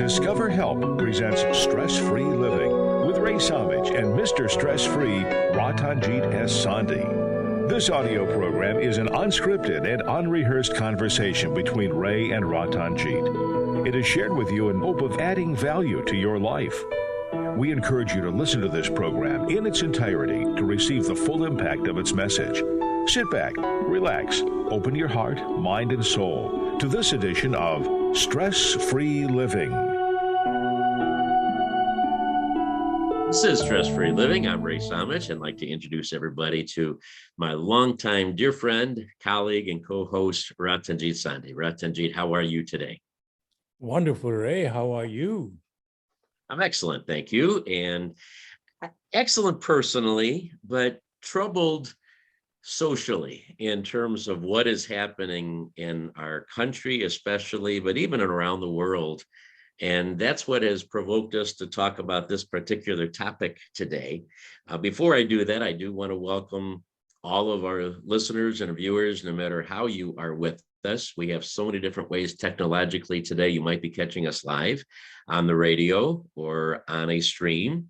Discover Help presents Stress-Free Living with Ray Samich and Mr. Stress-Free, Ratanjit S. Sandhi. This audio program is an unscripted and unrehearsed conversation between Ray and Ratanjit. It is shared with you in hope of adding value to your life. We encourage you to listen to this program in its entirety to receive the full impact of its message. Sit back, relax, open your heart, mind, and soul to this edition of Stress-Free Living. This is Stress-Free Living. I'm Ray Samich, and I'd like to introduce everybody to my longtime dear friend, colleague, and co-host, Ratanjit Sandhi. Ratanjit, how are you today? Wonderful, Ray. How are you? I'm excellent, thank you. And excellent personally, but troubled socially in terms of what is happening in our country, especially, but even around the world. And that's what has provoked us to talk about this particular topic today. Before I do that, I do want to welcome all of our listeners and viewers, no matter how you are with us. We have so many different ways technologically today. You might be catching us live on the radio or on a stream,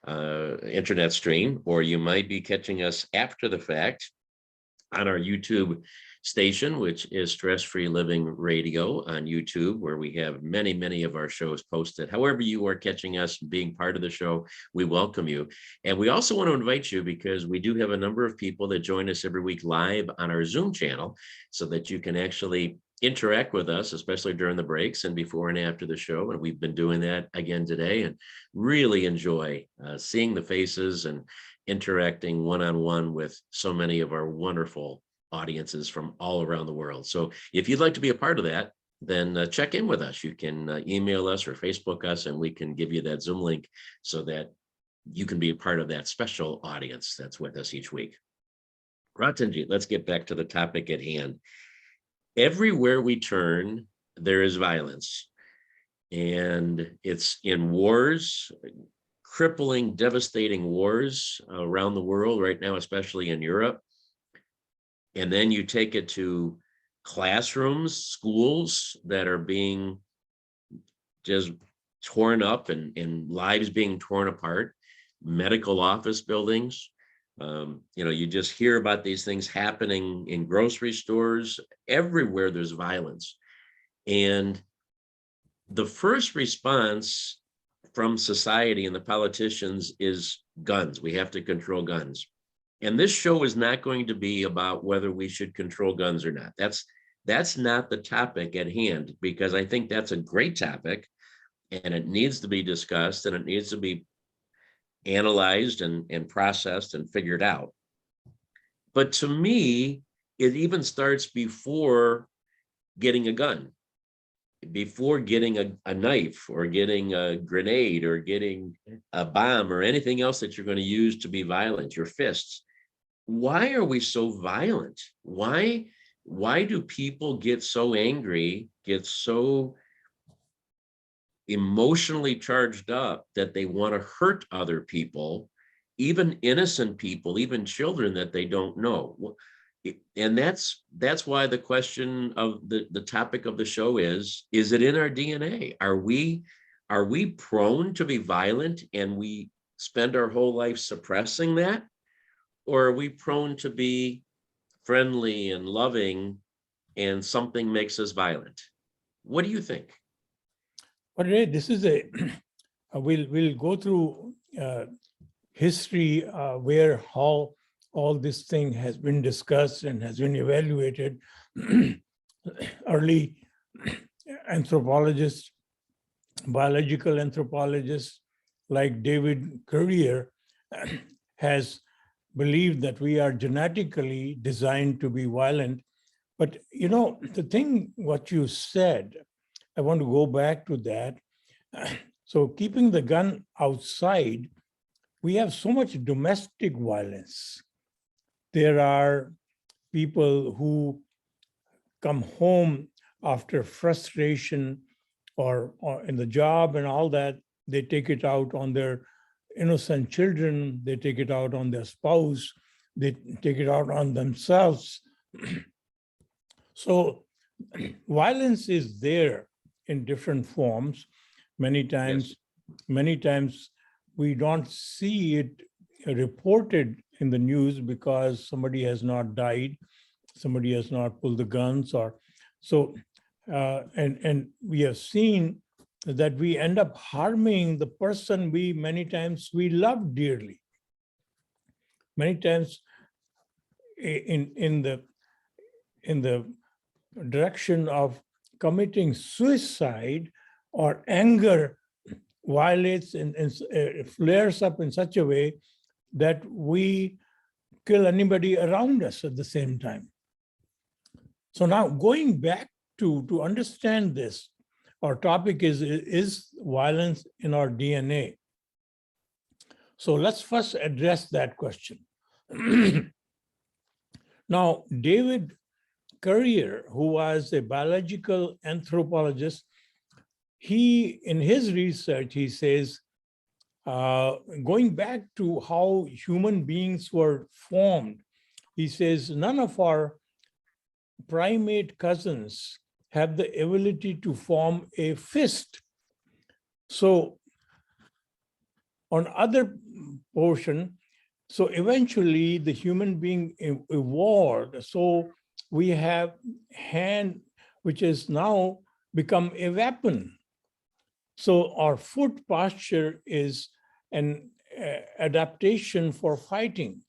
internet stream, or you might be catching us after the fact on our YouTube station, which is Stress-Free Living Radio on YouTube, where we have many, many of our shows posted. However you are catching us, being part of the show, we welcome you. And we also want to invite you, because we do have a number of people that join us every week live on our Zoom channel, so that you can actually interact with us, especially during the breaks and before and after the show. And we've been doing that again today, and really enjoy seeing the faces and interacting one-on-one with so many of our wonderful audiences from all around the world. So if you'd like to be a part of that, then check in with us. You can email us or Facebook us, and we can give you that Zoom link so that you can be a part of that special audience that's with us each week. Ratanjit, let's get back to the topic at hand. Everywhere we turn, there is violence, and it's in wars, crippling, devastating wars around the world right now, especially in Europe. And then you take it to classrooms, schools that are being just torn up and lives being torn apart, medical office buildings. You just hear about these things happening in grocery stores. Everywhere there's violence. And the first response from society and the politicians is guns. We have to control guns. And this show is not going to be about whether we should control guns or not. That's not the topic at hand, because I think that's a great topic, and it needs to be discussed, and it needs to be analyzed and processed and figured out. But to me, it even starts before getting a gun, before getting a knife or getting a grenade or getting a bomb or anything else that you're going to use to be violent, your fists. Why are we so violent? Why do people get so angry, get so emotionally charged up that they want to hurt other people, even innocent people, even children that they don't know? And that's why the question of the topic of the show is it in our DNA? Are we prone to be violent, and we spend our whole life suppressing that? Or are we prone to be friendly and loving, and something makes us violent? What do you think? But Ray, this is we'll go through history where how all this thing has been discussed and has been evaluated. Early anthropologists, biological anthropologists like David Currier has believed that we are genetically designed to be violent. But the thing what you said, I want to go back to that. So keeping the gun outside, we have so much domestic violence. There are people who come home after frustration or in the job and all that. They take it out on their innocent children. They take it out on their spouse. They take it out on themselves. So violence is there in different forms. Many times we don't see it reported in the news because somebody has not died, somebody has not pulled the guns, or so. And we have seen that we end up harming the person many times we love dearly. Many times in the direction of committing suicide or anger violates and flares up in such a way that we kill anybody around us at the same time. So now going back to understand this, our topic is violence in our DNA. So let's first address that question. Now, David Currier, who was a biological anthropologist, in his research, he says, going back to how human beings were formed, he says, none of our primate cousins have the ability to form a fist. So on other portion, so eventually the human being evolved. So we have hand, which has now become a weapon. So our foot posture is an adaptation for fighting.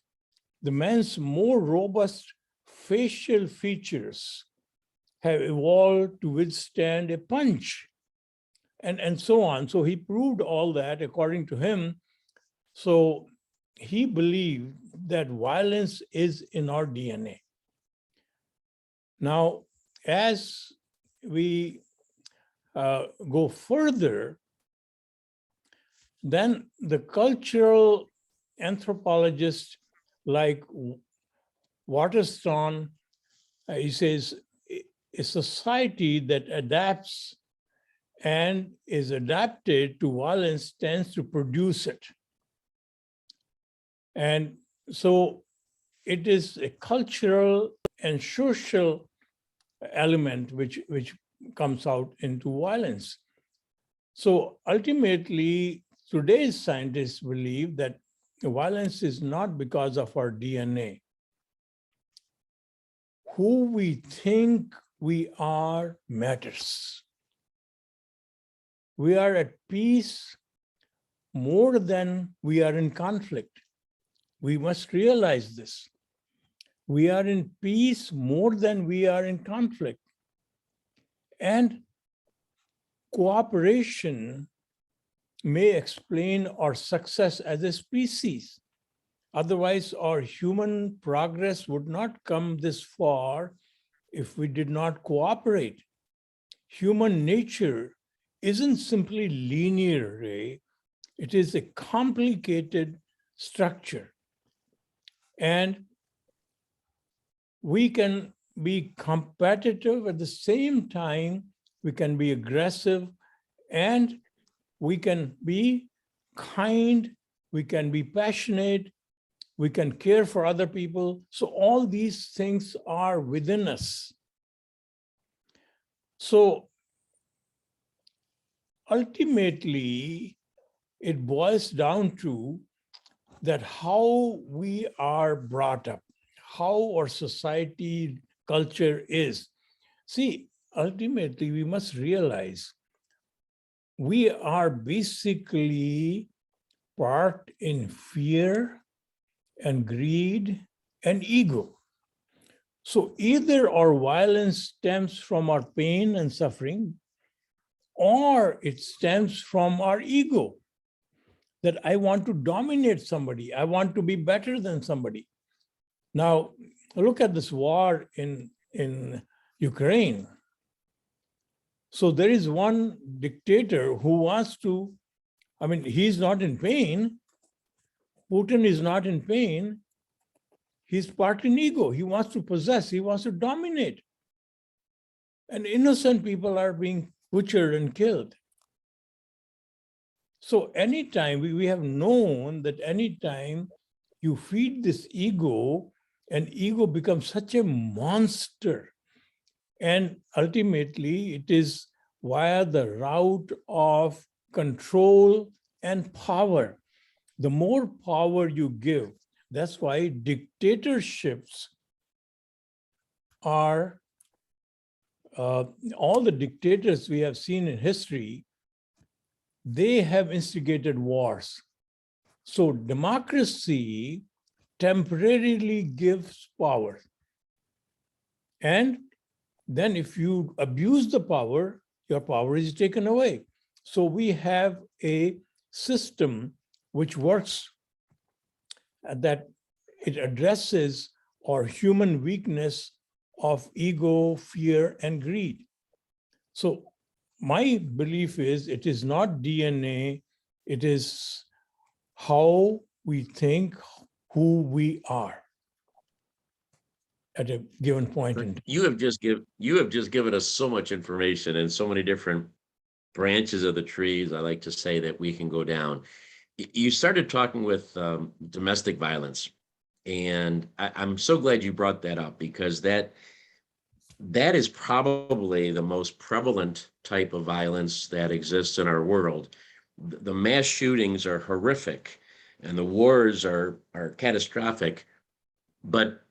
The man's more robust facial features have evolved to withstand a punch, and so on. So he proved all that according to him. So he believed that violence is in our DNA. Now, as we go further, then the cultural anthropologists like Waterston, he says, a society that adapts and is adapted to violence tends to produce it. And so it is a cultural and social element which comes out into violence. So ultimately, today's scientists believe that violence is not because of our DNA. Who we think we are matters. We are at peace more than we are in conflict. We must realize this. We are in peace more than we are in conflict. And cooperation may explain our success as a species. Otherwise, our human progress would not come this far if we did not cooperate. Human nature isn't simply linear, Ray. It is a complicated structure. And we can be competitive at the same time, we can be aggressive, and we can be kind, we can be passionate, we can care for other people. So all these things are within us. So ultimately, it boils down to that how we are brought up, how our society, culture is. See, ultimately, we must realize we are basically part in fear and greed and ego. So either our violence stems from our pain and suffering, or it stems from our ego, that I want to dominate somebody, I want to be better than somebody. Now, look at this war in Ukraine. So there is one dictator who wants to, he's not in pain. Putin is not in pain. He's part in ego. He wants to possess, he wants to dominate. And innocent people are being butchered and killed. So anytime, we have known that anytime you feed this ego, and ego becomes such a monster. And ultimately, it is via the route of control, and power. The more power you give, that's why dictatorships are, all the dictators we have seen in history, they have instigated wars. So democracy temporarily gives power. And then if you abuse the power, your power is taken away. So we have a system which works, that it addresses our human weakness of ego, fear, and greed. So my belief is it is not DNA, it is how we think, who we are at a given point in time. You have just given us so much information and so many different branches of the trees, I like to say, that we can go down. You started talking with domestic violence, and I'm so glad you brought that up, because that is probably the most prevalent type of violence that exists in our world. The mass shootings are horrific and the wars are catastrophic, but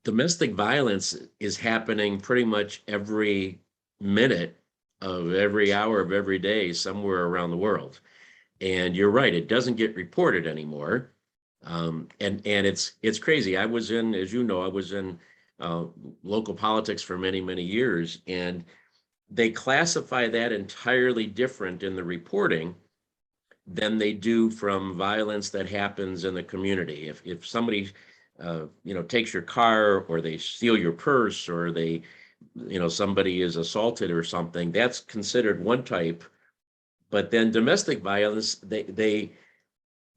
domestic violence is happening pretty much every minute of every hour of every day somewhere around the world. And you're right, it doesn't get reported anymore. And it's crazy. I was in, as you know, I was in local politics for many, many years, and they classify that entirely different in the reporting than they do from violence that happens in the community. If somebody takes your car, or they steal your purse, or they somebody is assaulted or something, that's considered one type. But then domestic violence, they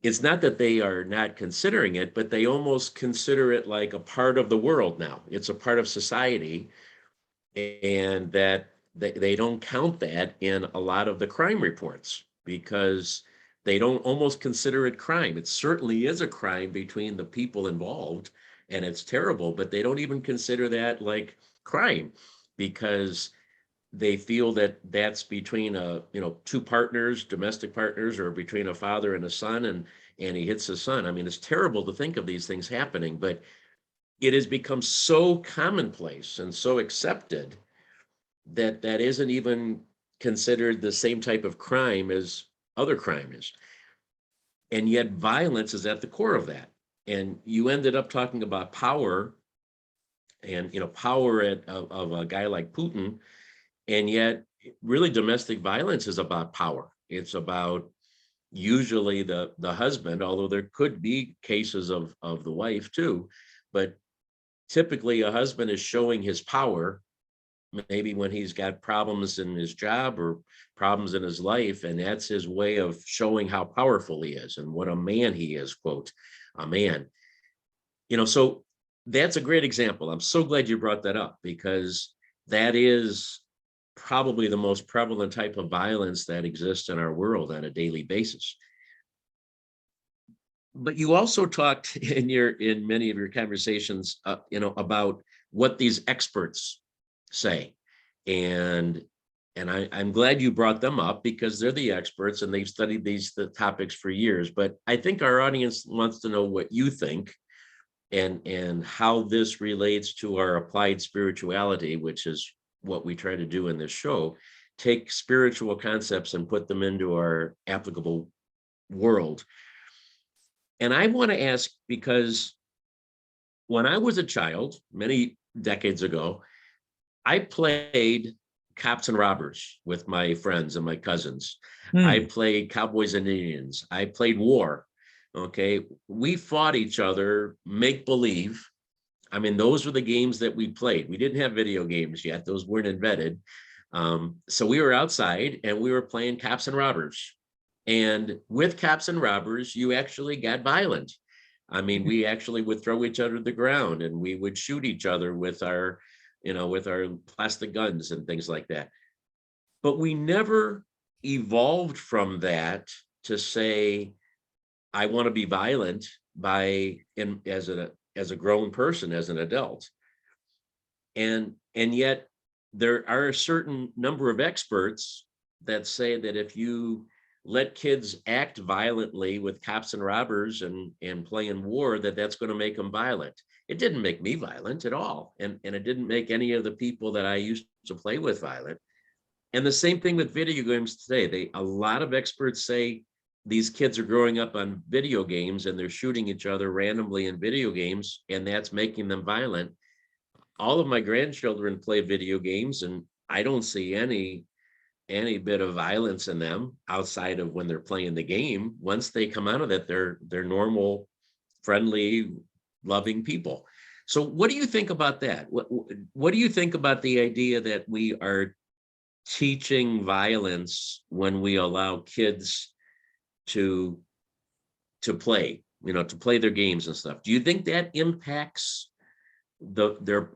it's not that they are not considering it, but they almost consider it like a part of the world now. It's a part of society, and that they don't count that in a lot of the crime reports, because they don't almost consider it crime. It certainly is a crime between the people involved, and it's terrible, but they don't even consider that like crime, because they feel that that's between two partners, domestic partners, or between a father and a son, and he hits his son. I mean, it's terrible to think of these things happening, but it has become so commonplace and so accepted that that isn't even considered the same type of crime as other crime is. And yet violence is at the core of that. And you ended up talking about power, and power of a guy like Putin. And yet really domestic violence is about power. It's about usually the husband, although there could be cases of the wife too, but typically a husband is showing his power, maybe when he's got problems in his job or problems in his life, and that's his way of showing how powerful he is and what a man he is, quote, a man. So that's a great example. I'm so glad you brought that up, because that is probably the most prevalent type of violence that exists in our world on a daily basis. But you also talked in many of your conversations, about what these experts say, and I'm glad you brought them up, because they're the experts and they've studied the topics for years. But I think our audience wants to know what you think, and how this relates to our applied spirituality, which is what we try to do in this show. Take spiritual concepts and put them into our applicable world. And I want to ask, because when I was a child, many decades ago, I played cops and robbers with my friends and my cousins. I played cowboys and Indians. I played war. Okay. We fought each other, make believe. I mean, those were the games that we played. We didn't have video games yet. Those weren't invented. So we were outside and we were playing cops and robbers. And with cops and robbers, you actually got violent. I mean, we actually would throw each other to the ground, and we would shoot each other with our plastic guns and things like that. But we never evolved from that to say, I want to be violent as a grown person, as an adult. And yet there are a certain number of experts that say that if you let kids act violently with cops and robbers and playing war, that's going to make them violent. It didn't make me violent at all. And it didn't make any of the people that I used to play with violent. And the same thing with video games today. A lot of experts say these kids are growing up on video games and they're shooting each other randomly in video games, and that's making them violent. All of my grandchildren play video games, and I don't see any bit of violence in them outside of when they're playing the game. Once they come out of it, they're normal, friendly, loving people. So what do you think about that? What do you think about the idea that we are teaching violence when we allow kids to play, to play their games and stuff? Do you think that impacts their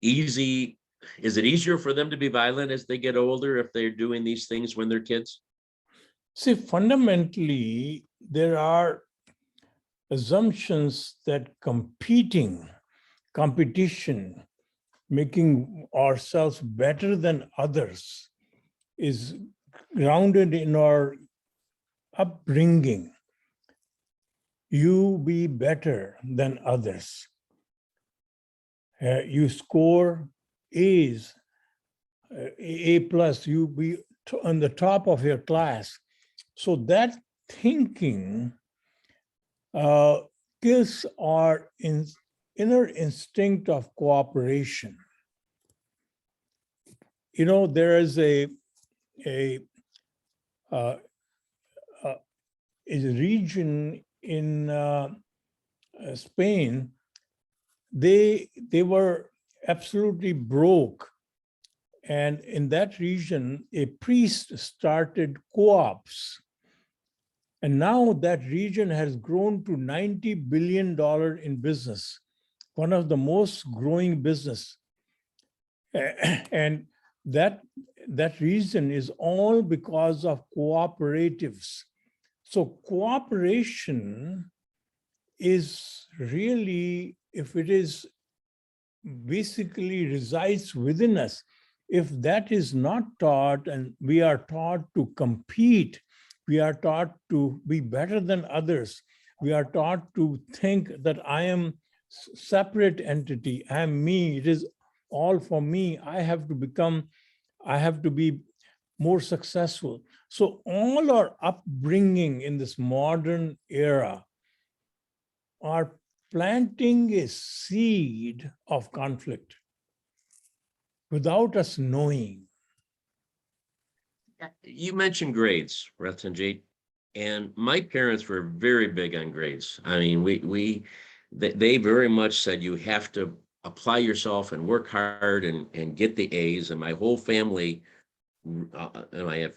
easy? Is it easier for them to be violent as they get older if they're doing these things when they're kids? See, fundamentally, there are assumptions that competition, making ourselves better than others, is grounded in our upbringing. You be better than others. You score A's, A plus, you be on the top of your class. So that thinking kills our inner instinct of cooperation. There is a region in Spain. They were absolutely broke, and in that region, a priest started co-ops, and now that region has grown to $90 billion in business, one of the most growing business, and that reason is all because of cooperatives. So cooperation is really, if it is basically resides within us, if that is not taught and we are taught to compete, we are taught to be better than others, we are taught to think that I am separate entity, I am me, it is all for me, I have to be more successful. So all our upbringing in this modern era are planting a seed of conflict without us knowing. You mentioned grades, Ratanjit, and my parents were very big on grades. I mean, they very much said you have to apply yourself and work hard and get the A's. And my whole family, and I have,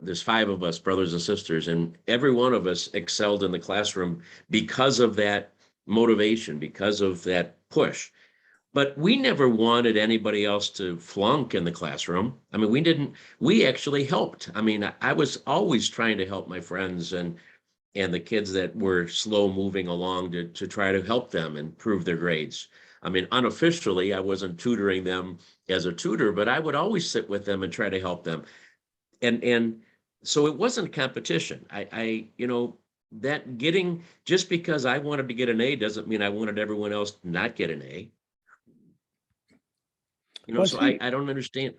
there's 5 of us, brothers and sisters, and every one of us excelled in the classroom because of that motivation, because of that push. But we never wanted anybody else to flunk in the classroom. I mean, we actually helped. I mean, I was always trying to help my friends and the kids that were slow moving along to try to help them improve their grades. I mean, unofficially, I wasn't tutoring them as a tutor, but I would always sit with them and try to help them. And so it wasn't competition. That just because I wanted to get an A doesn't mean I wanted everyone else to not get an A. So I don't understand.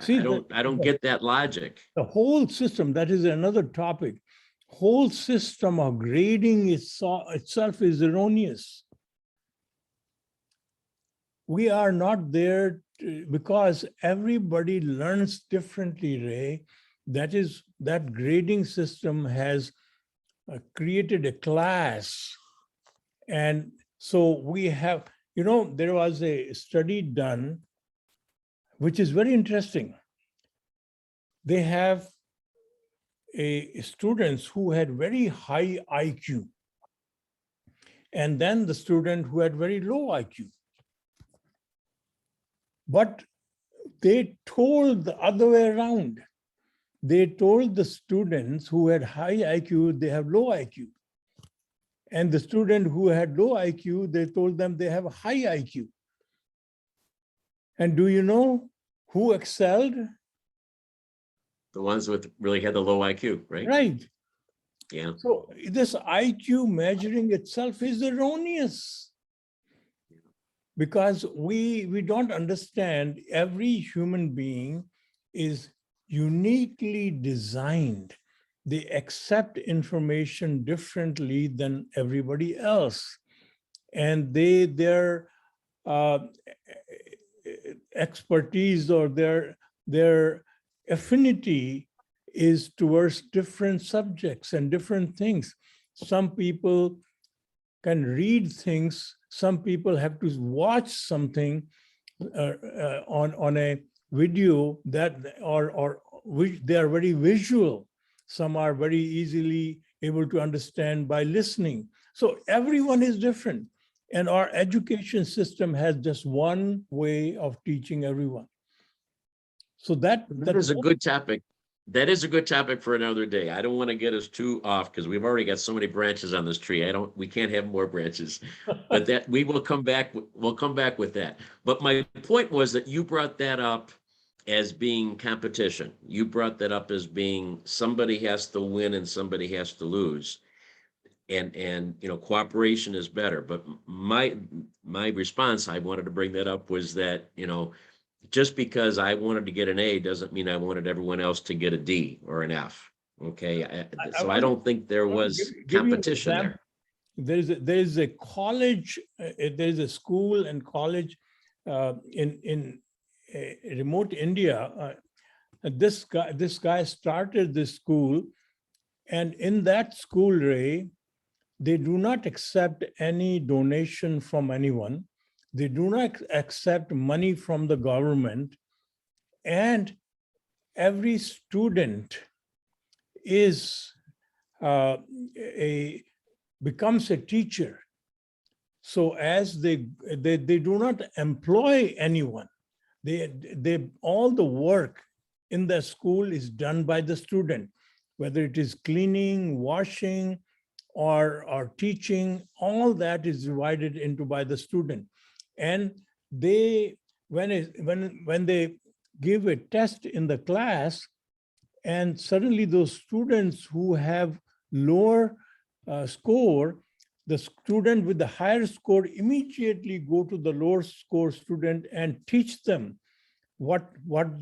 I don't get that logic. The whole system, that is another topic. Whole system of grading itself is erroneous. We are not there because everybody learns differently, Ray. That grading system has created a class. And so we have, there was a study done, which is very interesting. They have students who had very high IQ, and then the student who had very low IQ. But they told the other way around. They told the students who had high IQ, they have low IQ. And the student who had low IQ, they told them they have a high IQ. And do you know who excelled? The ones with really had the low IQ, right? Right. Yeah. So this IQ measuring itself is erroneous because we don't understand every human being is uniquely designed. They accept information differently than everybody else. And their expertise or their affinity is towards different subjects and different things. Some people can read things. Some people have to watch something on a video that or which they are very visual. Some are very easily able to understand by listening. So everyone is different. And our education system has just one way of teaching everyone. So that is a good topic. That is a good topic for another day. I don't want to get us too off because we've already got so many branches on this tree. We can't have more branches, but that we will come back. We'll come back with that. But my point was that you brought that up as being competition. You brought that up as being somebody has to win and somebody has to lose. And cooperation is better. But my response, I wanted to bring that up, was that, just because I wanted to get an A doesn't mean I wanted everyone else to get a D or an F. Okay. So I don't think there was competition there. There's a college, there's a school and college in remote India. This guy started this school, and in that school, Ray, they do not accept any donation from anyone. They do not accept money from the government. And every student is becomes a teacher. So as they do not employ anyone, they all the work in the school is done by the student, whether it is cleaning, washing, or teaching, all that is divided into by the student. And they, when they give a test in the class, and suddenly those students who have lower score, the student with the higher score immediately go to the lower score student and teach them what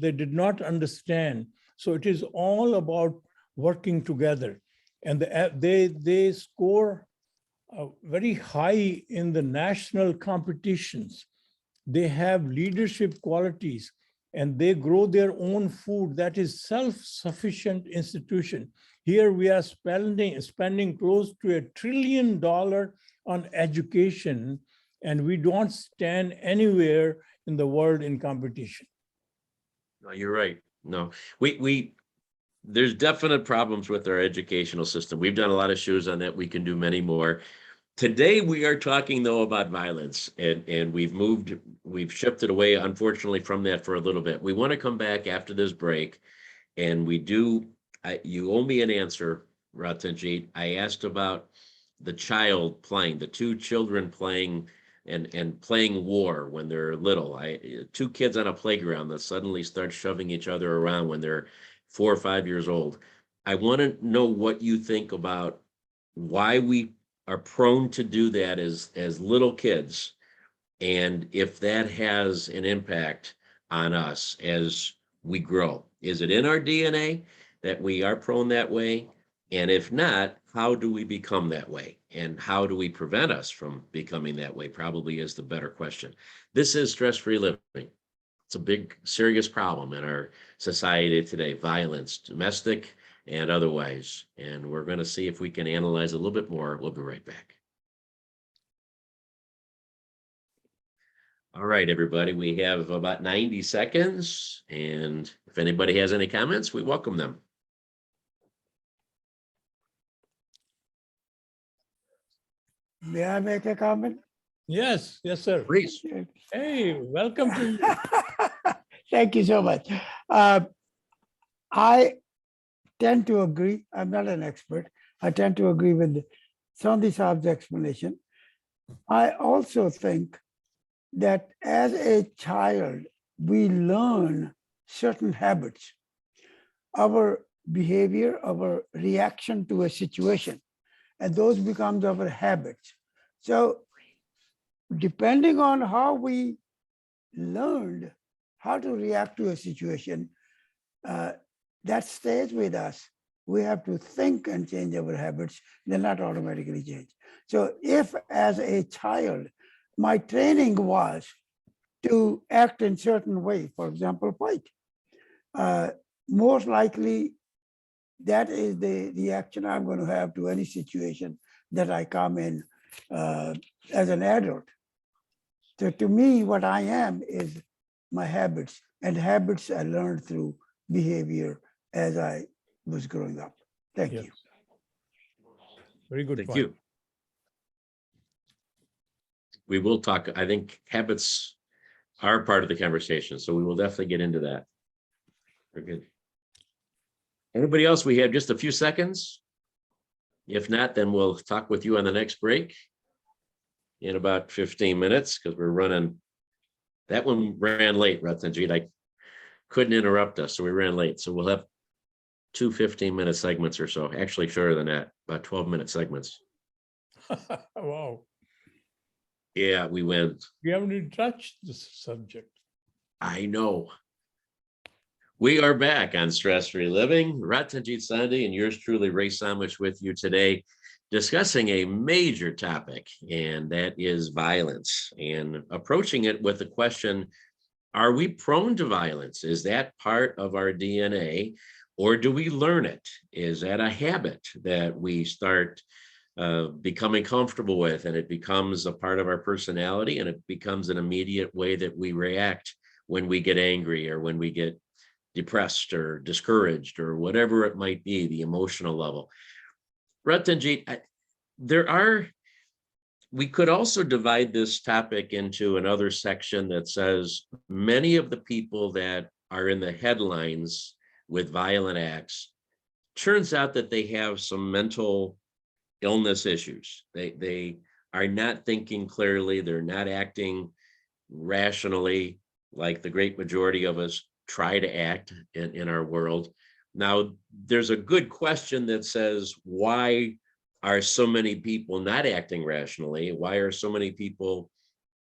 they did not understand. So it is all about working together. And they score very high in the national competitions. They have leadership qualities, and they grow their own food. That is self-sufficient institution. Here we are spending close to $1 trillion on education, and we don't stand anywhere in the world in competition. No, you're right. No, there's definite problems with our educational system. We've done a lot of shows on that. We can do many more. Today, we are talking, though, about violence, and we've shifted away, unfortunately, from that for a little bit. We want to come back after this break, and you owe me an answer, Ratanjit. I asked about the child playing, the two children playing and playing war when they're little. Two kids on a playground that suddenly start shoving each other around when they're 4 or 5 years old. I want to know what you think about why we are prone to do that as little kids, and if that has an impact on us as we grow. Is it in our DNA that we are prone that way? And if not, how do we become that way? And how do we prevent us from becoming that way? Probably is the better question. This is Stress-Free Living. It's a big, serious problem in our society today, violence, domestic and otherwise. And we're going to see if we can analyze a little bit more. We'll be right back. All right, everybody, we have about 90 seconds. And if anybody has any comments, we welcome them. May I make a comment? Yes, sir. Please. Hey, welcome to you. Thank you so much. I tend to agree. I'm not an expert. I tend to agree with Sandhi Saab's explanation. I also think that as a child, we learn certain habits. Our behavior, our reaction to a situation, and those becomes our habits. So depending on how we learned how to react to a situation, that stays with us. We have to think and change our habits. They're not automatically changed. So if as a child, my training was to act in certain way, for example, fight, most likely that is the reaction I'm going to have to any situation that I come in as an adult. So to me, what I am is my habits, and habits I learned through behavior as I was growing up. Thank Yes. you. Very good Thank point. you. We will talk, I think habits are part of the conversation, so we will definitely get into that. Very good. Anybody else? We have just a few seconds. If not, then we'll talk with you on the next break in about 15 minutes because we're running. That one ran late, Ratanjit. I couldn't interrupt us, so we ran late. So we'll have 2 15-minute segments or so, actually shorter than that, about 12-minute segments. Wow. Yeah, we went. We haven't even touched this subject. I know. We are back on Stress-Free Living. Ratanjit Sandhi and yours truly, Ray Samich, with you today, discussing a major topic, and that is violence, and approaching it with the question, are we prone to violence? Is that part of our DNA, or do we learn it? Is that a habit that we start becoming comfortable with, and it becomes a part of our personality, and it becomes an immediate way that we react when we get angry or when we get depressed or discouraged or whatever it might be, the emotional level. Ratanjit, we could also divide this topic into another section that says many of the people that are in the headlines with violent acts, turns out that they have some mental illness issues. They are not thinking clearly. They're not acting rationally like the great majority of us try to act in our world. Now, there's a good question that says, why are so many people not acting rationally? Why are so many people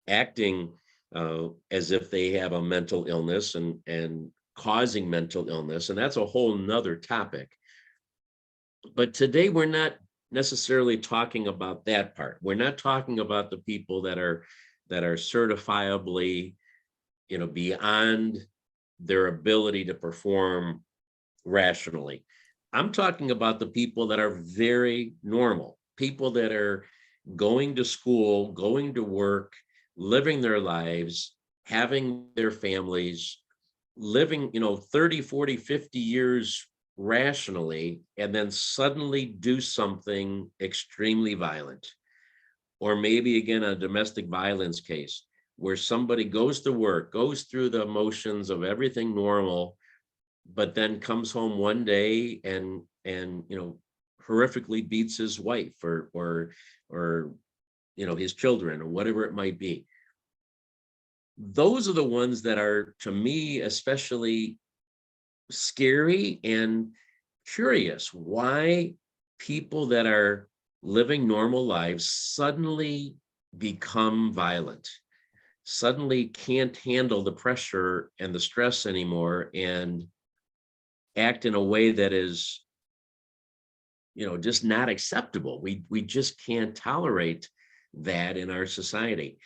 acting as if they have a mental illness and causing mental illness? And that's a whole nother topic. But today we're not necessarily talking about that part. We're not talking about the people that are certifiably, beyond their ability to perform rationally. I'm talking about the people that are very normal, people that are going to school, going to work, living their lives, having their families, living, 30, 40, 50 years rationally, and then suddenly do something extremely violent. Or maybe again, a domestic violence case where somebody goes to work, goes through the motions of everything normal, but then comes home one day and horrifically beats his wife or his children or whatever it might be. Those are the ones that are, to me, especially scary and curious. Why people that are living normal lives suddenly become violent, suddenly can't handle the pressure and the stress anymore and act in a way that is, just not acceptable. We just can't tolerate that in our society.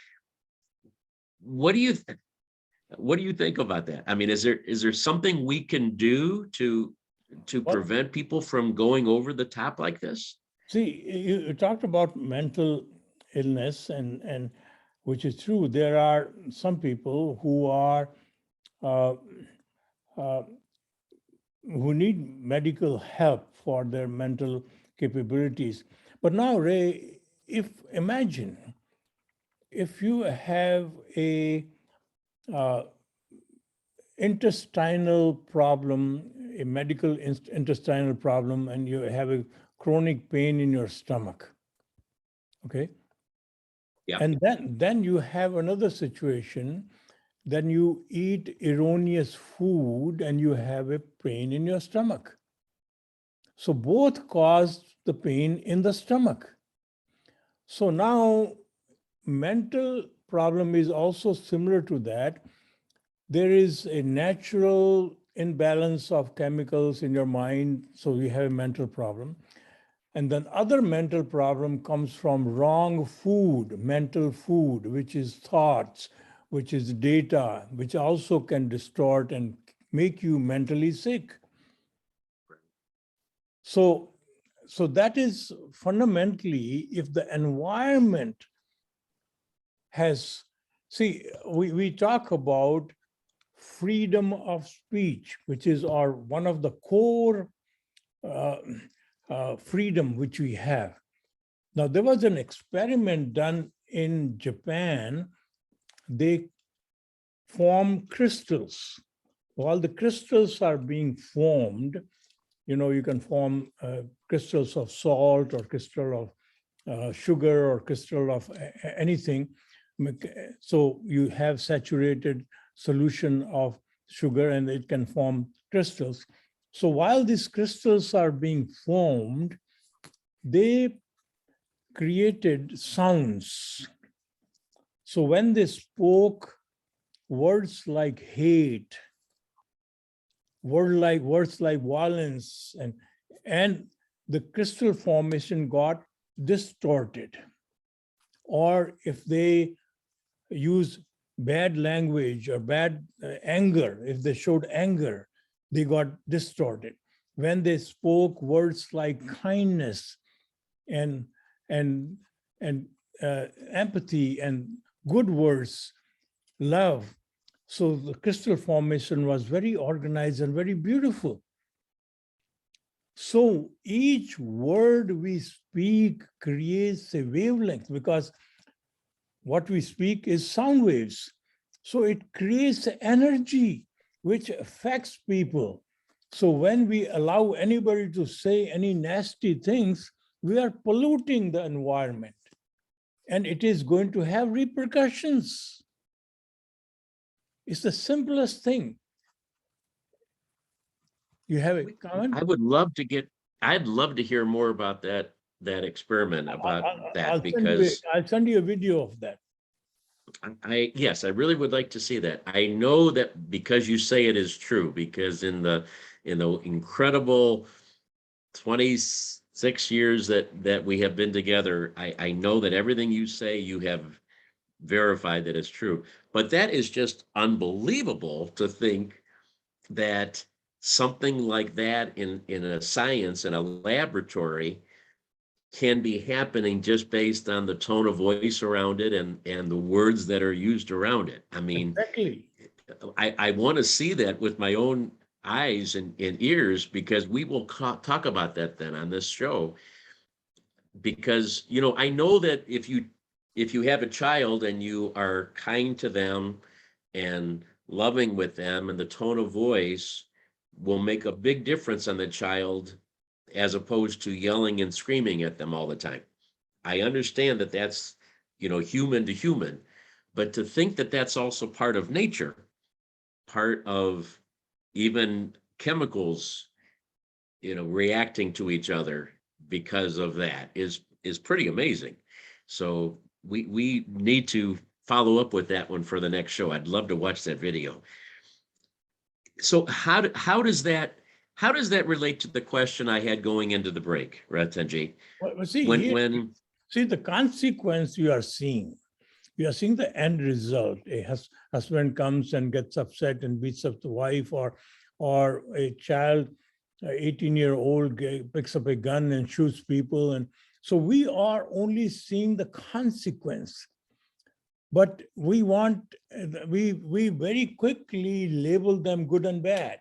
What do you think about that? I mean, is there something we can do to prevent people from going over the top like this? See, you talked about mental illness, and which is true. There are some people who are who need medical help for their mental capabilities. But now, Ray, imagine if you have a intestinal problem, a medical intestinal problem, and you have a chronic pain in your stomach. Okay. Yeah. And then you have another situation then you eat erroneous food and you have a pain in your stomach. So both cause the pain in the stomach. So now mental problem is also similar to that. There is a natural imbalance of chemicals in your mind, so you have a mental problem. And then other mental problem comes from wrong food, mental food, which is thoughts, which is data, which also can distort and make you mentally sick. So that is fundamentally, if the environment has, see, we talk about freedom of speech, which is one of the core freedom which we have. Now, there was an experiment done in Japan. They form crystals. While the crystals are being formed, you can form crystals of salt or crystal of sugar or crystal of anything. So you have saturated solution of sugar and it can form crystals. So while these crystals are being formed, they created sounds. So when they spoke words like hate, words like violence, and the crystal formation got distorted. Or if they use bad language or bad anger, if they showed anger, they got distorted. When they spoke words like kindness and empathy and good words, love, so the crystal formation was very organized and very beautiful. So each word we speak creates a wavelength, because what we speak is sound waves. So it creates energy which affects people. So when we allow anybody to say any nasty things, we are polluting the environment, and it is going to have repercussions. It's the simplest thing. You have a comment? I'd love to hear more about that experiment, about that, because I'll send you a video of that. yes, I really would like to see that. I know that because you say it is true, because in the incredible 26 years that we have been together, I know that everything you say, you have verified that it's true. But that is just unbelievable to think that something like that in a science, in a laboratory, can be happening just based on the tone of voice around it and the words that are used around it. I mean, exactly. I want to see that with my own eyes and ears, because we will talk about that then on this show. Because, I know that if you have a child and you are kind to them and loving with them, and the tone of voice will make a big difference on the child, as opposed to yelling and screaming at them all the time. I understand that that's, human to human, but to think that that's also part of nature, part of even chemicals, reacting to each other because of that is pretty amazing. So we need to follow up with that one for the next show. I'd love to watch that video. So how does that relate to the question I had going into the break, Ratanjit? Well, see, see the consequence you are seeing. You are seeing the end result. A husband comes and gets upset and beats up the wife, or a child, 18-year-old, picks up a gun and shoots people. And so we are only seeing the consequence. But we very quickly label them good and bad.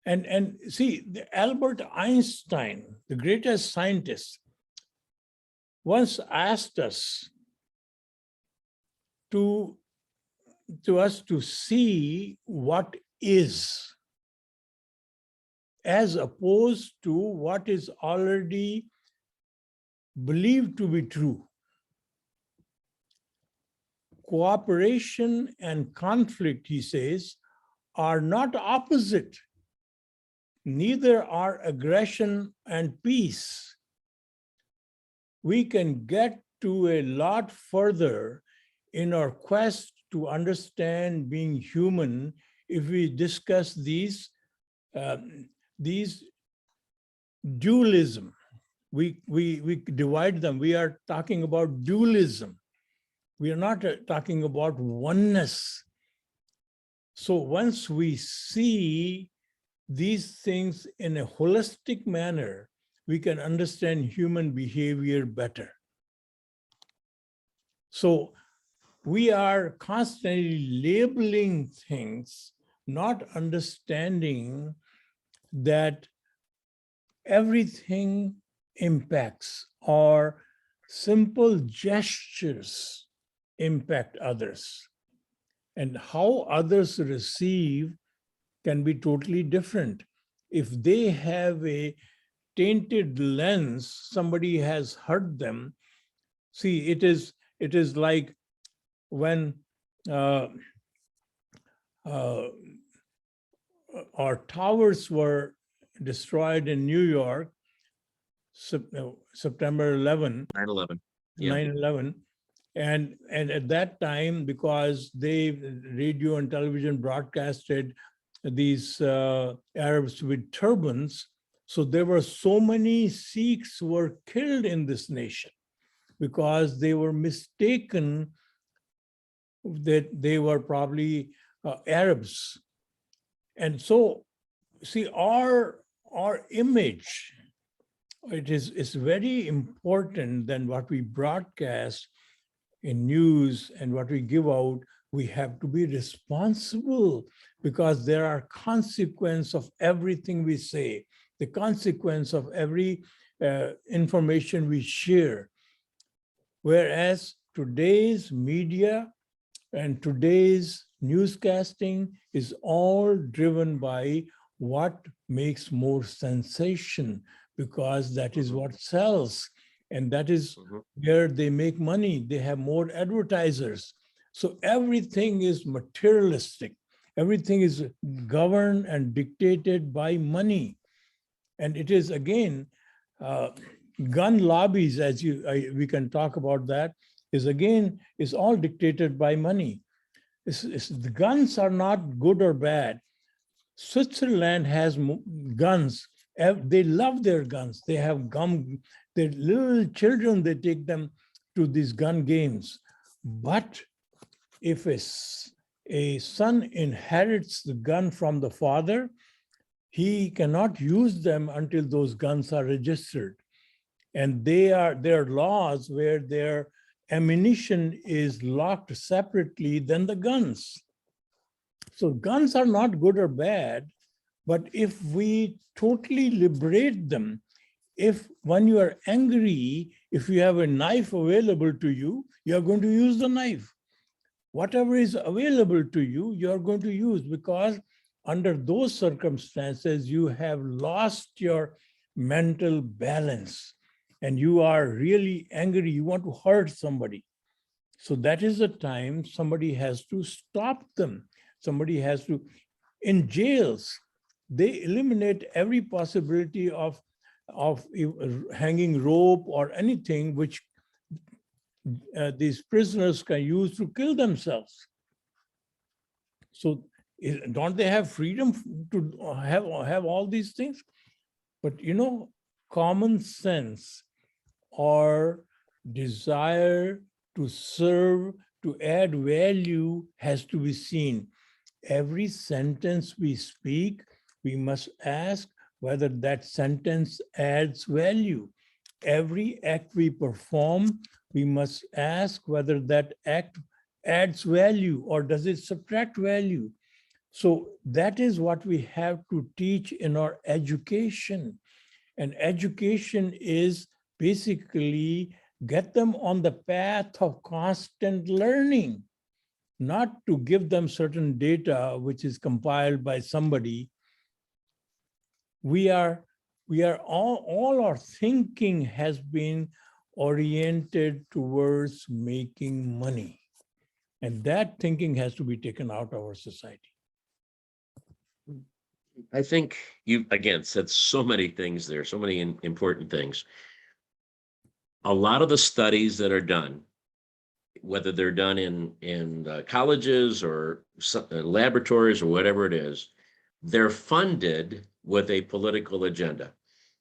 And see, Albert Einstein, the greatest scientist, once asked us to see what is, as opposed to what is already believed to be true. cooperation and conflict, he says, are not opposite. Neither are aggression and peace. We can get to a lot further in our quest to understand being human if we discuss these dualism. We divide them. We are talking about dualism. We are not talking about oneness. So once we see these things in a holistic manner, we can understand human behavior better. So we are constantly labeling things, not understanding that everything impacts, or simple gestures impact others. And how others receive can be totally different. If they have a tainted lens, somebody has hurt them. See, it is like when our towers were destroyed in New York, September 11, 9/11. Yeah. 9/11. And at that time, because they radio and television broadcasted these Arabs with turbans, so there were so many Sikhs who were killed in this nation because they were mistaken that they were probably Arabs. And so, see, our image, it's very important than what we broadcast in news and what we give out. We have to be responsible because there are consequences of everything we say, the consequence of every information we share. Whereas today's media and today's newscasting is all driven by what makes more sensation, because that is what sells. And that is where they make money. They have more advertisers. So everything is materialistic. Everything is governed and dictated by money. And it is, again, gun lobbies, as we can talk about that, is all dictated by money. The guns are not good or bad. Switzerland has guns. They love their guns. They have their little children, they take them to these gun games. But if a son inherits the gun from the father, he cannot use them until those guns are registered. And there are laws where their ammunition is locked separately than the guns. So guns are not good or bad, but if we totally liberate them, if when you are angry, if you have a knife available to you, you are going to use the knife. Whatever is available to you, you are going to use, because under those circumstances, you have lost your mental balance and you are really angry. You want to hurt somebody. So that is the time somebody has to stop them. Somebody has to, in jails, they eliminate every possibility of hanging rope or anything which these prisoners can use to kill themselves. So don't they have freedom to have all these things? But common sense or desire to serve, to add value has to be seen. Every sentence we speak, we must ask whether that sentence adds value. Every act we perform, we must ask whether that act adds value or does it subtract value. So that is what we have to teach in our education. And education is basically get them on the path of constant learning, not to give them certain data which is compiled by somebody. We are all our thinking has been oriented towards making money. And that thinking has to be taken out of our society. I think you, again, said so many things there, so many important things. A lot of the studies that are done, whether they're done in colleges or laboratories or whatever it is, they're funded with a political agenda.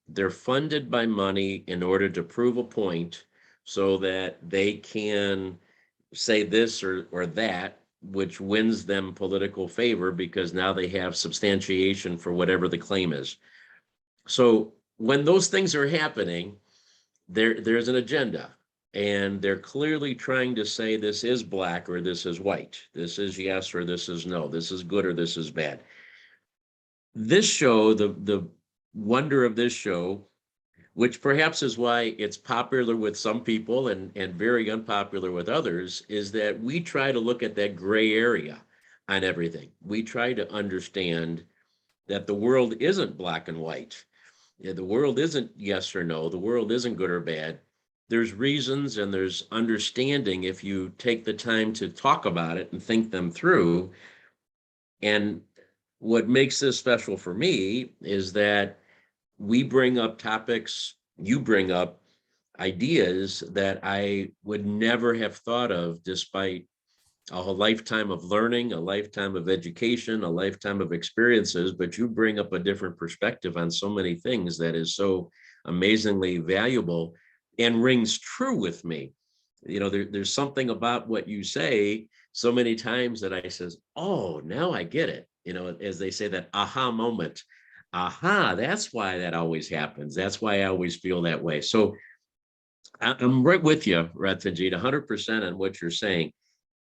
They're funded by money in order to prove a point so that they can say this or that, which wins them political favor because now they have substantiation for whatever the claim is. So when those things are happening, there's an agenda, and they're clearly trying to say this is black or this is white, this is yes or this is no, this is good or this is bad. This show, the wonder of this show, which perhaps is why it's popular with some people and very unpopular with others, is that we try to look at that gray area on everything. We try to understand that the world isn't black and white. The world isn't yes or no. The world isn't good or bad. There's reasons and there's understanding if you take the time to talk about it and think them through. And what makes this special for me is that we bring up topics, you bring up ideas that I would never have thought of despite a lifetime of learning, a lifetime of education, a lifetime of experiences, but you bring up a different perspective on so many things that is so amazingly valuable and rings true with me. You know, there's something about what you say so many times that I says, oh, now I get it. You know, as they say, that aha moment. Aha, that's why that always happens. That's why I always feel that way. So I'm right with you, Ratanjit, 100% on what you're saying.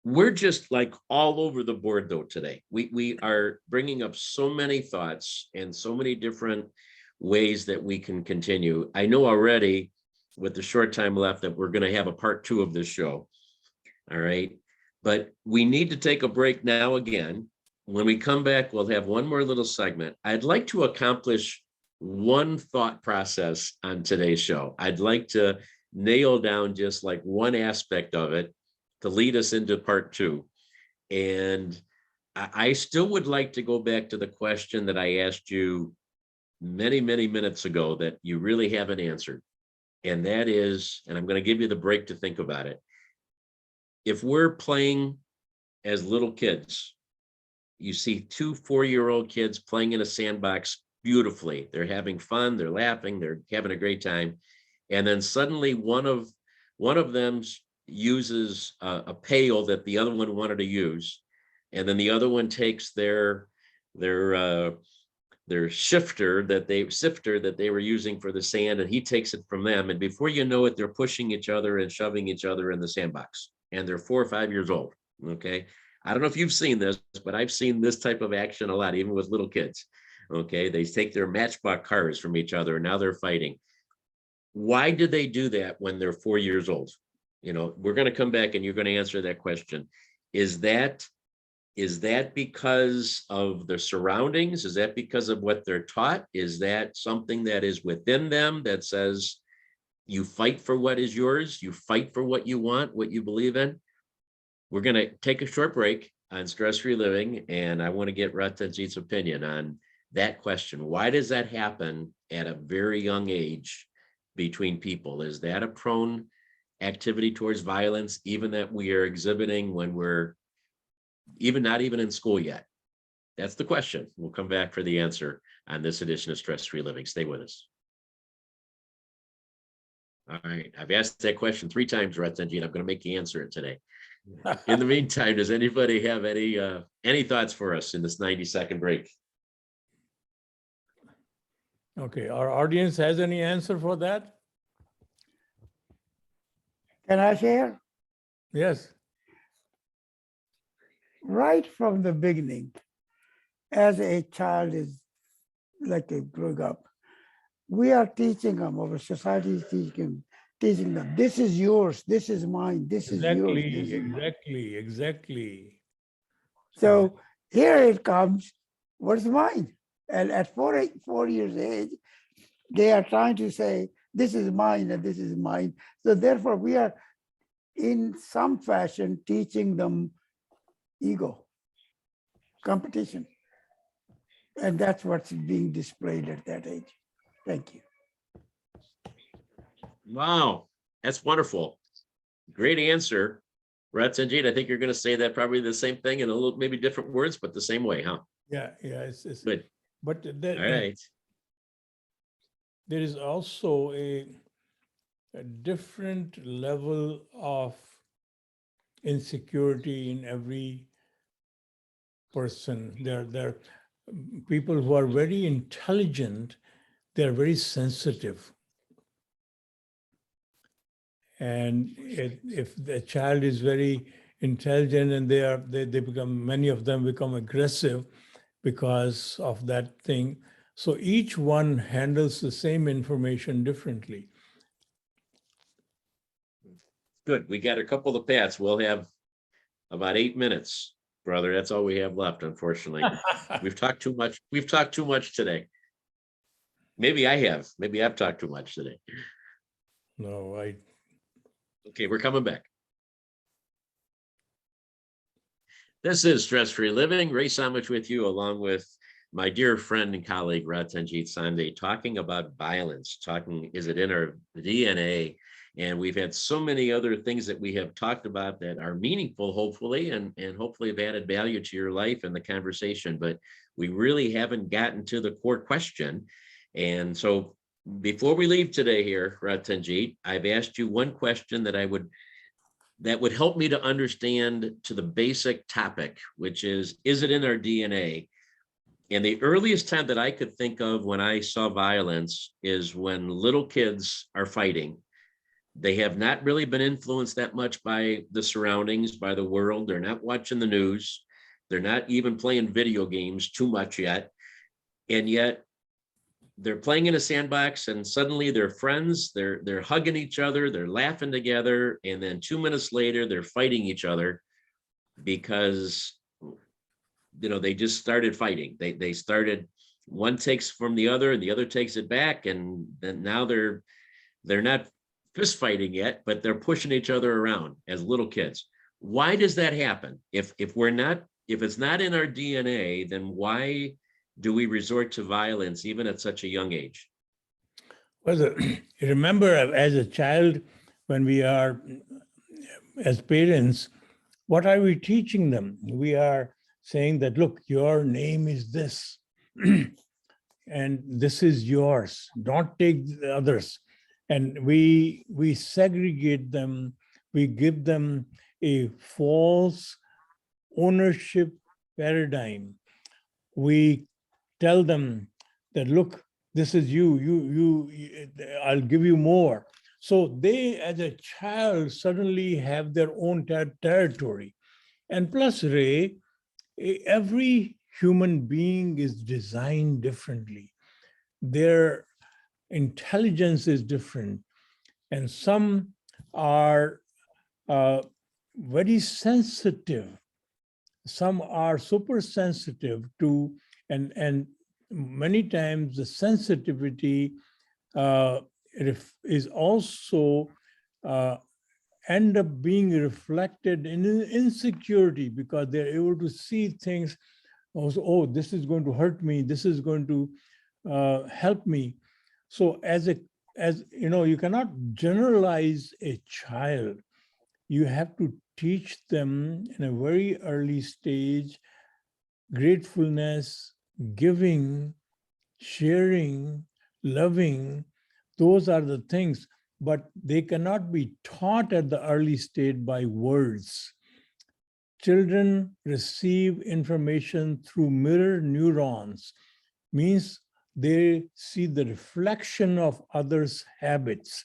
We're just like all over the board though today. We are bringing up so many thoughts and so many different ways that we can continue. I know already with the short time left that we're going to have a part 2 of this show. All right. But we need to take a break now again. When we come back, we'll have one more little segment. I'd like to accomplish one thought process on today's show. I'd like to nail down just like one aspect of it to lead us into part 2. And I still would like to go back to the question that I asked you many, many minutes ago that you really haven't answered. And that is, and I'm going to give you the break to think about it. If we're playing as little kids, you see 2 4-year-old kids playing in a sandbox beautifully. They're having fun, they're laughing, they're having a great time. And then suddenly one of them uses a pail that the other one wanted to use. And then the other one takes their sifter that they were using for the sand, and he takes it from them. And before you know it, they're pushing each other and shoving each other in the sandbox. And they're 4 or 5 years old. Okay. I don't know if you've seen this, but I've seen this type of action a lot, even with little kids. Okay. They take their Matchbox cars from each other and now they're fighting. Why do they do that when they're 4 years old? You know, we're going to come back and you're going to answer that question. Is that because of the surroundings? Is that because of what they're taught? Is that something that is within them that says you fight for what is yours, you fight for what you want, what you believe in? We're going to take a short break on stress-free living, and I want to get Ratanjit's opinion on that question. Why does that happen at a very young age between people? Is that a prone activity towards violence, even that we are exhibiting when we're not even in school yet? That's the question. We'll come back for the answer on this edition of Stress-Free Living. Stay with us. All right. I've asked that question 3 times, Ratanjit. I'm going to make you answer it today. In the meantime, does anybody have any thoughts for us in this 90-second break? Okay, our audience has any answer for that? Can I share? Yes. Right from the beginning, as a child is like a growing up, we are teaching them, our society is teaching them, this is yours, this is mine, this is yours. This is mine. Exactly. So here it comes, what's mine? And at 4 years age, they are trying to say, this is mine and this is mine. So therefore we are in some fashion teaching them ego, competition. And that's what's being displayed at that age. Thank you. Wow, that's wonderful. Great answer. Ratanjit, I think you're going to say that probably the same thing in a little, maybe different words, but the same way, huh? Yeah, it's Good. but All right. there is also a different level of insecurity in every person. There are people who are very intelligent, they're very sensitive. And if the child is very intelligent and they become, many of them become aggressive because of that thing. So each one handles the same information differently. Good. We got a couple of pats. We'll have about 8 minutes, brother. That's all we have left, unfortunately. We've talked too much. We've talked too much today. Maybe I have. Maybe I've talked too much today. No, Okay, we're coming back. This is Stress-Free Living. Ray Samich with you, along with my dear friend and colleague, Ratanjit and Ray, talking about violence, is it in our DNA? And we've had so many other things that we have talked about that are meaningful, hopefully, and hopefully have added value to your life and the conversation. But we really haven't gotten to the core question. And so before we leave today here, Ratanjit, I've asked you one question that would help me to understand to the basic topic, which is it in our DNA? And the earliest time that I could think of when I saw violence is when little kids are fighting. They have not really been influenced that much by the surroundings, by the world. They're not watching the news. They're not even playing video games too much yet. And yet they're playing in a sandbox and suddenly they're friends, they're hugging each other, they're laughing together. And then 2 minutes later, they're fighting each other because, they just started fighting. They started, one takes from the other and the other takes it back. And then now they're not fist fighting yet, but they're pushing each other around as little kids. Why does that happen? If it's not in our DNA, then why do we resort to violence even at such a young age? well, remember as a child, when we are, as parents, what are we teaching them? We are saying that, look, your name is this, and this is yours. Don't take the others. And we segregate them. We give them a false ownership paradigm. We tell them that, look, this is you, I'll give you more. So they, as a child, suddenly have their own territory. And plus, Ray, every human being is designed differently. Their intelligence is different. And some are very sensitive. Some are super sensitive to, and many times the sensitivity is also end up being reflected in insecurity because they're able to see things. Also, oh, this is going to hurt me. This is going to help me. So as you cannot generalize a child. You have to teach them in a very early stage, gratefulness, giving, sharing, loving. Those are the things, but they cannot be taught at the early stage by words. Children receive information through mirror neurons, means they see the reflection of others' habits.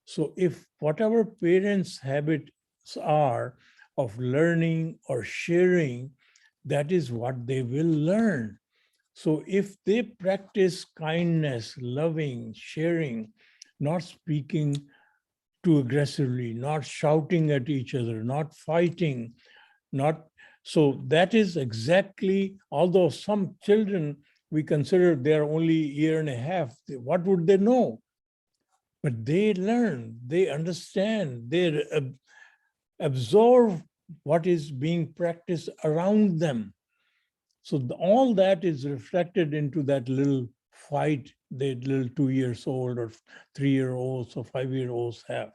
So if whatever parents' habits are of learning or sharing, that is what they will learn. So if they practice kindness, loving, sharing, not speaking too aggressively, not shouting at each other, not fighting, so that is exactly, although some children we consider they're only a year and a half, what would they know? But they learn, they understand, they absorb what is being practiced around them. So all that is reflected into that little fight that little 2 years old or 3-year-olds or 5-year-olds have,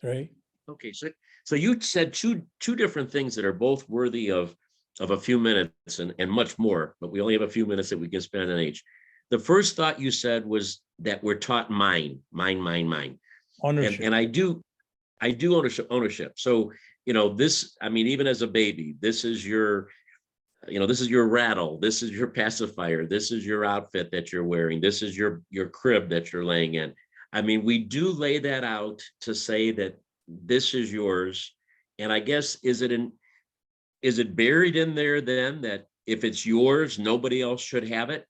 right? Okay, so you said two different things that are both worthy of a few minutes and much more, but we only have a few minutes that we can spend on each. The first thought you said was that we're taught mine. Ownership. And I do ownership. So, this, I mean, even as a baby, this is your rattle, this is your pacifier, this is your outfit that you're wearing, this is your crib that you're laying in. I mean, we do lay that out to say that this is yours. And I guess, is it buried in there then that if it's yours, nobody else should have it?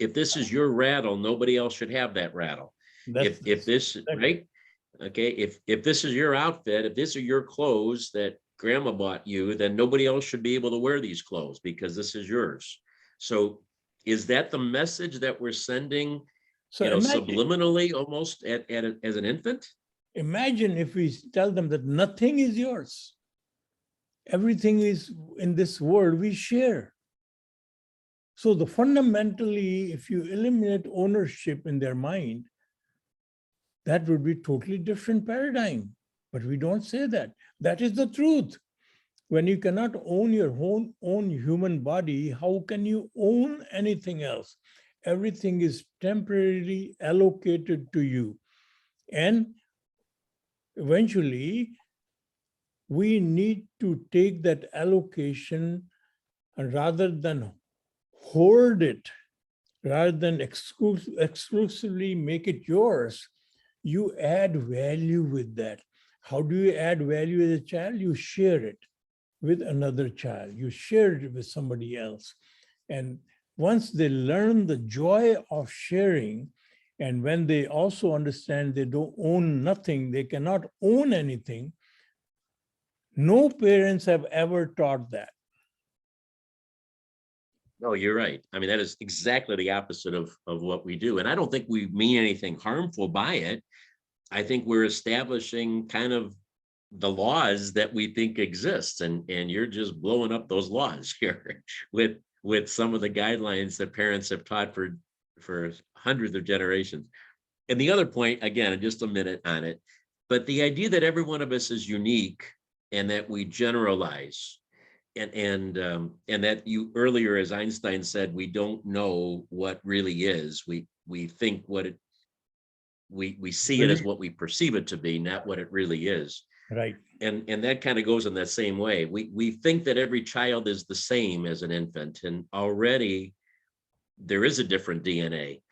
If this is your rattle, nobody else should have that rattle. If this, right? Okay, if this is your outfit, if these are your clothes that grandma bought you, then nobody else should be able to wear these clothes because this is yours. So is that the message that we're sending, subliminally almost as an infant? Imagine if we tell them that nothing is yours. Everything is in this world we share. So fundamentally, if you eliminate ownership in their mind, that would be totally different paradigm. But we don't say that. That is the truth. When you cannot own your own human body, how can you own anything else? Everything is temporarily allocated to you. And eventually, we need to take that allocation and rather than hoard it, rather than exclusively make it yours, you add value with that. How do you add value as a child? You share it with another child. You share it with somebody else. And once they learn the joy of sharing, and when they also understand they don't own nothing, they cannot own anything, no parents have ever taught that. No, you're right. I mean, that is exactly the opposite of what we do. And I don't think we mean anything harmful by it. I think we're establishing kind of the laws that we think exist. And you're just blowing up those laws here with some of the guidelines that parents have taught for hundreds of generations. And the other point, again, just a minute on it, but the idea that every one of us is unique and that we generalize, and that you earlier, as Einstein said, we don't know what really is. We think what it, we see it as what we perceive it to be, not what it really is. Right. And that kind of goes in that same way. We think that every child is the same as an infant, and already there is a different DNA.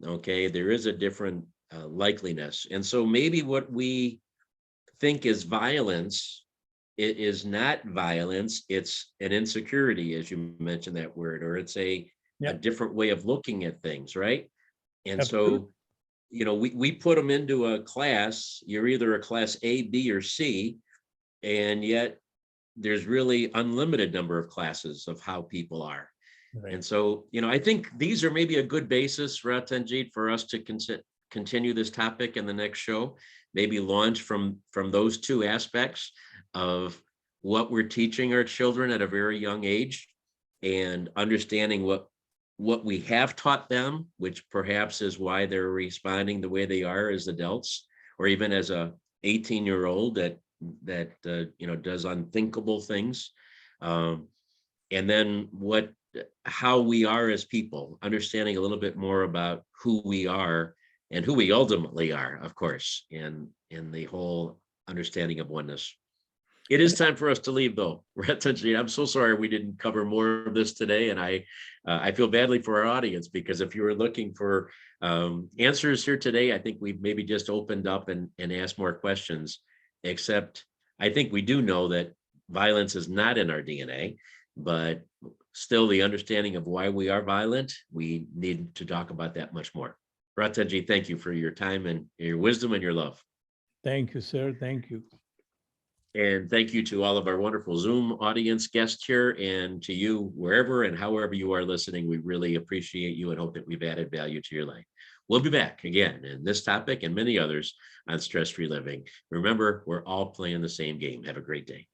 Okay, there is a different likeliness. And so maybe what we think is violence, it is not violence, it's an insecurity, as you mentioned that word, or it's a different way of looking at things, right? And so, we put them into a class, you're either a class A, B, or C, and yet there's really unlimited number of classes of how people are. Right. And so, I think these are maybe a good basis, Ratanjit, for us to continue this topic in the next show, maybe launch from those two aspects of what we're teaching our children at a very young age and understanding what we have taught them, which perhaps is why they're responding the way they are as adults, or even as a 18-year-old that does unthinkable things. And then how we are as people, understanding a little bit more about who we are and who we ultimately are, of course, in the whole understanding of oneness. It is time for us to leave, though. I'm so sorry we didn't cover more of this today, and I feel badly for our audience, because if you were looking for answers here today, I think we've maybe just opened up and asked more questions, except I think we do know that violence is not in our DNA, but still the understanding of why we are violent, we need to talk about that much more. Ratanjit, thank you for your time and your wisdom and your love. Thank you, sir. Thank you. And thank you to all of our wonderful Zoom audience guests here, and to you wherever and however you are listening. We really appreciate you and hope that we've added value to your life. We'll be back again in this topic and many others on Stress Free Living. Remember, we're all playing the same game. Have a great day.